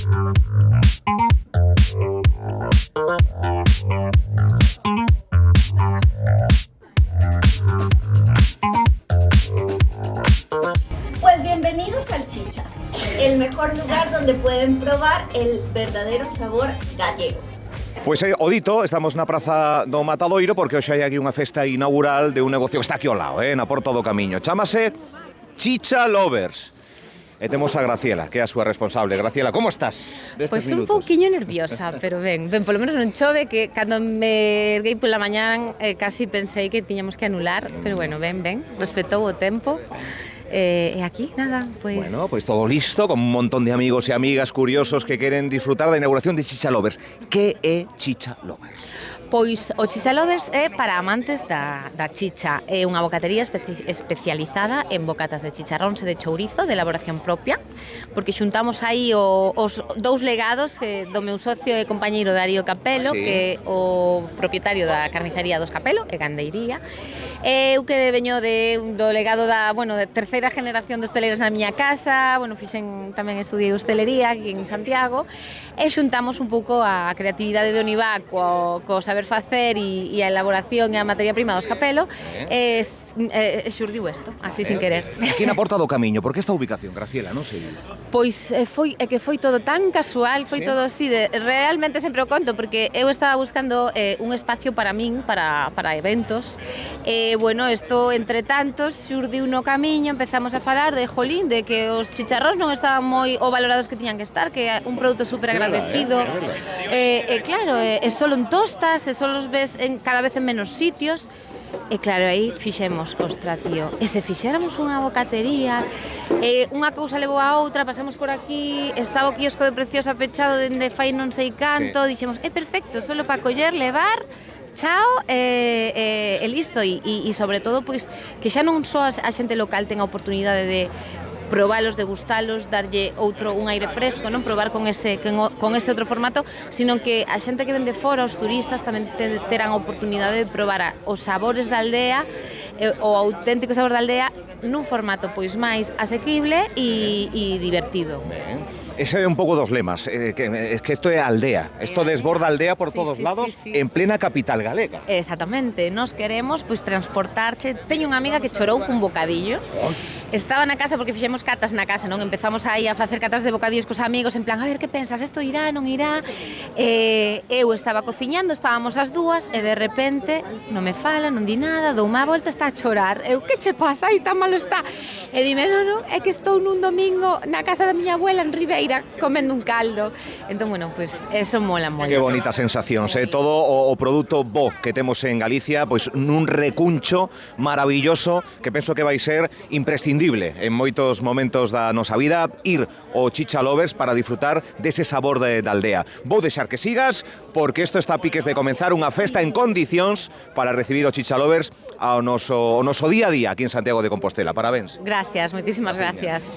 Pues bienvenidos al Chicha, el mejor lugar donde pueden probar el verdadero sabor gallego. Pois o dito, estamos na Praza do Matadoiro porque hoxe hai aquí unha festa inaugural de un negocio que está aquí ao lado, na Porta do Camiño. Chámase Chicha Lovers. E temos a Graciela, que é a súa responsable. Graciela, como estás? Pois un pouquiño nerviosa, pero ben, polo menos non chove, que cando me erguei pola mañán casi pensei que tiñamos que anular, pero bueno, ben, respectou o tempo. E aquí, nada, pois... Bueno, pois todo listo, con un montón de amigos e amigas curiosos que queren disfrutar da inauguración de Chicha Lovers. Que é Chicha Lovers? Pois o Chicha Lovers é para amantes da chicha. É unha bocatería especializada en bocatas de chicharróns e de chourizo de elaboración propia, porque xuntamos aí os dous legados do meu socio e compañeiro Darío Capelo, sí, que é o propietario da carnicería dos Capelo e gandeiría. Eu que veño do legado da terceira generación de hosteleiros na miña casa, tamén estudiei hostelería aquí en Santiago, e xuntamos un pouco a creatividade de Onivá co saber facer e a elaboración e a materia prima dos Capelo, e xurdiu isto, así sin querer. Aquí na Porta do Camiño, por que esta ubicación, Graciela, non sei? Pois foi todo tan casual, foi todo así, realmente sempre o conto, porque eu estaba buscando un espacio para min, para eventos, isto entre tantos xurdiu no camiño, empezamos a falar de jolín, de que os chicharróns non estaban moi o valorados que tiñan que estar, que é un produto super agradecido, claro, só en tostas, só os ves cada vez en menos sitios. E claro, aí fixemos, ostra, tío, e se fixéramos unha bocatería, unha cousa levou a outra, pasamos por aquí, estaba o quiosco de Preciosa pechado dende fai non sei canto, dixemos, perfecto, solo para coller, levar, chao, e listo, e sobre todo, pois, que xa non só a xente local ten a oportunidade de probalos, degustalos, darlle un aire fresco, non probar con ese outro formato, sino que a xente que vende fora, os turistas, tamén terán a oportunidade de probar os sabores da aldea, o auténtico sabor da aldea, nun formato pois máis asequible e divertido. Ese é un pouco dos lemas, que isto é aldea, isto desborda aldea por todos lados, en plena capital galega. Exactamente, nos queremos transportarche. Teño unha amiga que chorou cun bocadillo, estaba na casa porque fixemos catas na casa, non? Empezamos aí a facer catas de bocadillos cos amigos, en plan, a ver, que pensas, isto irá, non irá? Eu estaba cociñando, estábamos as dúas, e de repente non me fala, non di nada, dou unha volta, está a chorar. Eu, que che pasa? Ai, tan malo está. E dime, non, é que estou nun domingo na casa da miña abuela en Ribeira comendo un caldo. Entón, pois, eso mola moito. Que bonita sensación, todo o produto bo que temos en Galicia, pois nun recuncho maravilloso que penso que vai ser imprescindible en moitos momentos da nosa vida, ir ao Chicha Lovers para disfrutar dese sabor da aldea. Vou deixar que sigas, porque isto está a piques de comenzar unha festa en condicións para recibir o Chicha Lovers ao noso día a día aquí en Santiago de Compostela. Parabéns. Gracias, moitísimas gracias.